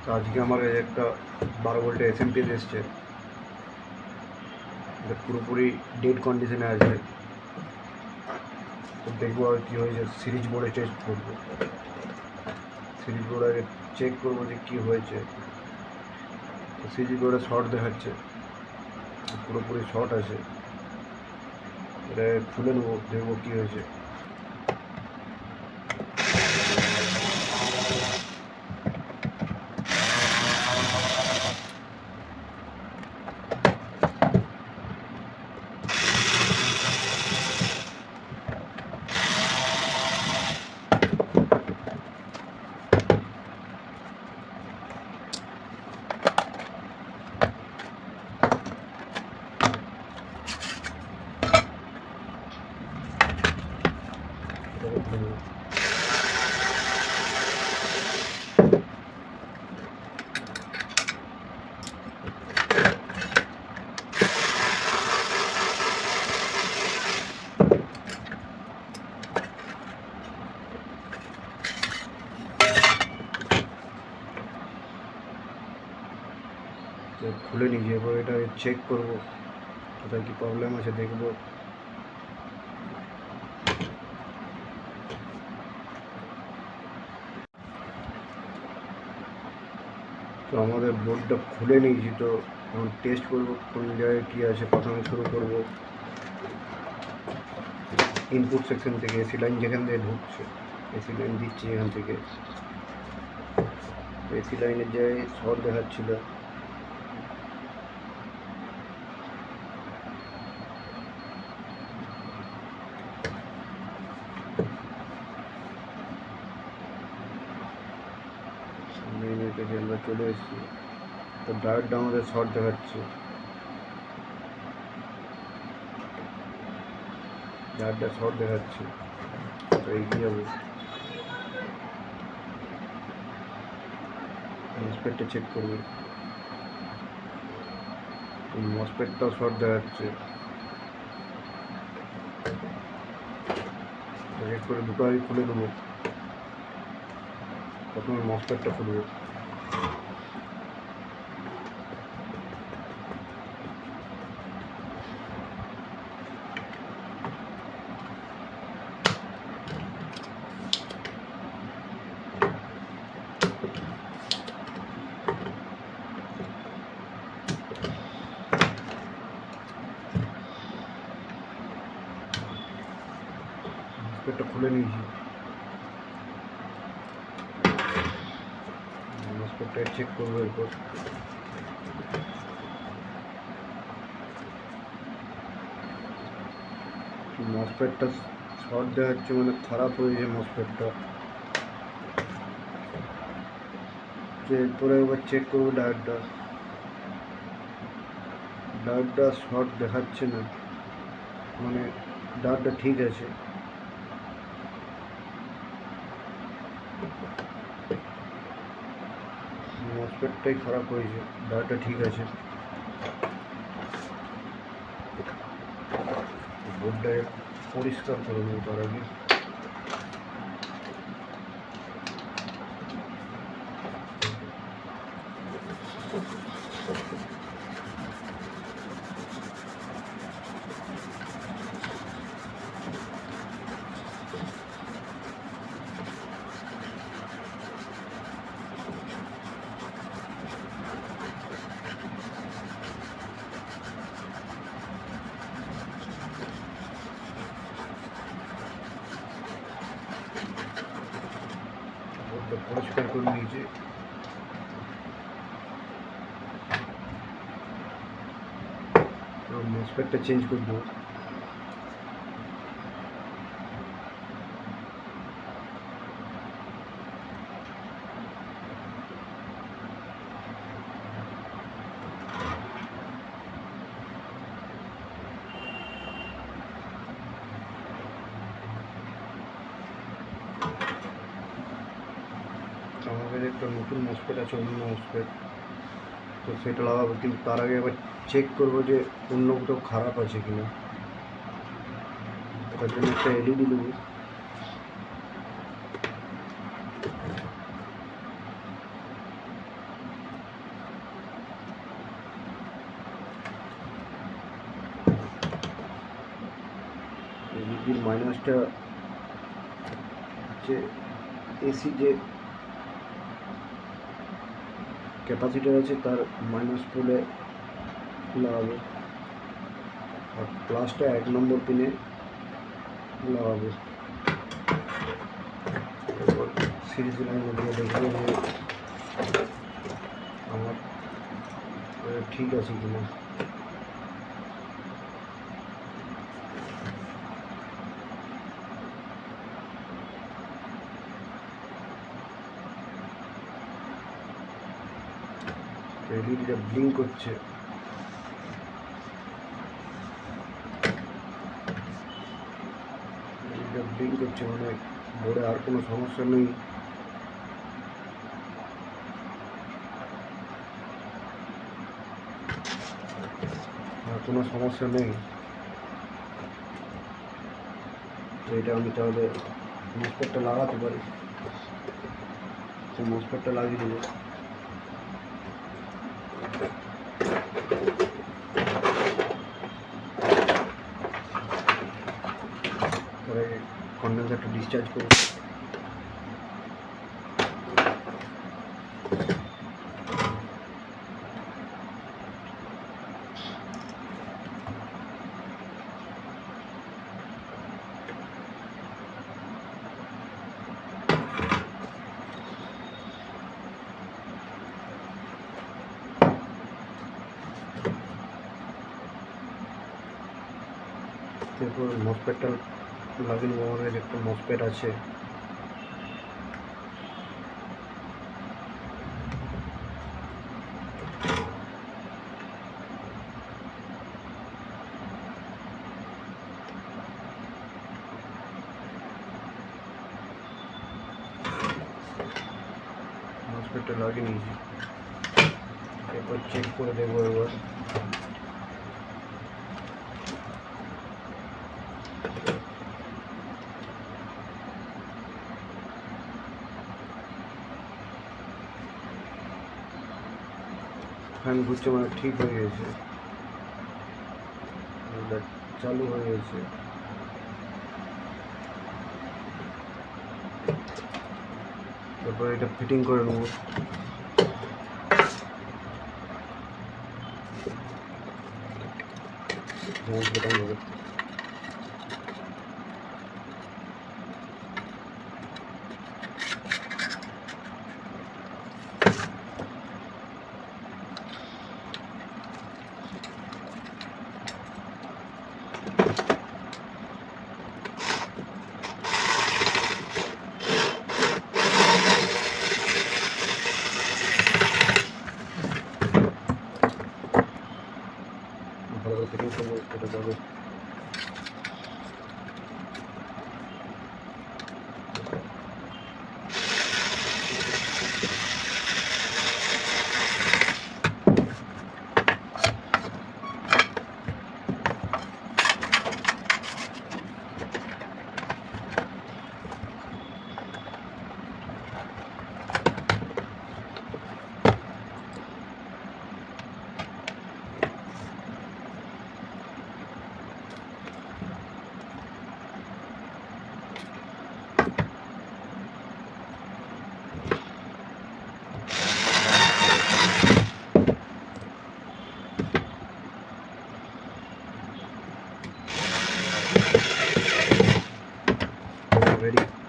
তো আজকে আমার একটা 12 ভোল্টের SMPS এসছে, এটা পুরোপুরি ডেড কন্ডিশনে আছে। তো দেখবো আর কী হয়েছে, সিরিজ বোর্ডে টেস্ট করবো, সিরিজ বোর্ডে আগে চেক করবো যে কী হয়েছে। তো সিরিজ বোর্ডে শর্ট দেখাচ্ছে, পুরোপুরি শর্ট আছে। এটা খুলে নেবো, দেখবো কী হয়েছে। খুলে নিয়ে যাবো, এটা চেক করবো কোথায় কী প্রবলেম আছে দেখবো। তো আমাদের বোর্ডটা খুলে নিয়েছি, তো এখন টেস্ট করবো কোন জায়গায় কী আছে। প্রথমে শুরু করবো ইনপুট সেকশন থেকে, এসি লাইন যেখান থেকে ঢুকছে, এসি লাইন দিচ্ছি এখান থেকে। এসি লাইনের জায়গায় শর্ট দেখাচ্ছিল, লাইনের কাছে আমরা চলে এসেছি। তো ডায়োডটা আমাদের শর্ট দেখাচ্ছে, ডায়োডটা শর্ট দেখাচ্ছে। তো এগিয়ে যাবো, মসফেটটা চেক করবো। মসফেটটাও শর্ট দেখাচ্ছে, চেক করে দুটো আগে খুলে দেবো। প্রথমে মসফেটটা খুলবো। মসফেটটা খুলে নিয়েছি, মসফেটটা চেক করবো এরপর। মসফেটটা শর্ট দেখাচ্ছে, মানে খারাপ হয়েছে মসফেটটা। এরপরে একবার চেক করবো ডায়োডটা, ডায়োডটা শর্ট দেখাচ্ছে না, মানে ডায়োডটা ঠিক আছে। মসফেটটাই খারাপ হয়েছে, ডায়োডটা ঠিক আছে। বোর্ডটা পরিষ্কার করে নেবো তার আগে। বোর্ডটা পরিষ্কার করে নিয়েছি। মসফেটটা চেঞ্জ করে দেবো। আমাদের একটা নতুন মসফেট আছে, অন্য মসফেট, তো সেটা লাগাবো। কিন্তু তার আগে এবার চেক করবো যে অন্য কোথাও খারাপ আছে কিনা। তার জন্য একটা এলইডি দেবো। এটির মাইনাসটা হচ্ছে এসি যে ক্যাপাসিটার আছে তার মাইনাস পোলে লাগাবো, আর প্লাসটা 1 নম্বর পিনে লাগাবো। এরপর সিরিজ লাইন দিয়ে দেখবো যে আমার ঠিক আছে কিনা। এলইডিটা ব্লিঙ্ক করছে, মানে বোর্ডে আর কোনো সমস্যা নেই। তো এটা আমি তাহলে মসফেটটা লাগাতে পারি, তো মসফেটটা লাগিয়ে দেবো। কন্ডেন্সারটা ডিসচার্জ করব। এরপর মসফেটটা লাগিয়ে নেবো। আমার কাছে একটা মসফেট আছে, মসফেটটা লাগিয়ে নিয়েছি। এরপর চেক করে দেবো এবার। ফ্যান ঘুরছে, মানে ঠিক হয়ে গেছে, চালু হয়ে গেছে। তারপর এটা ফিটিং করে নেবো। ভালো করে ফিটিং করবো, এটা যাবে। Ready?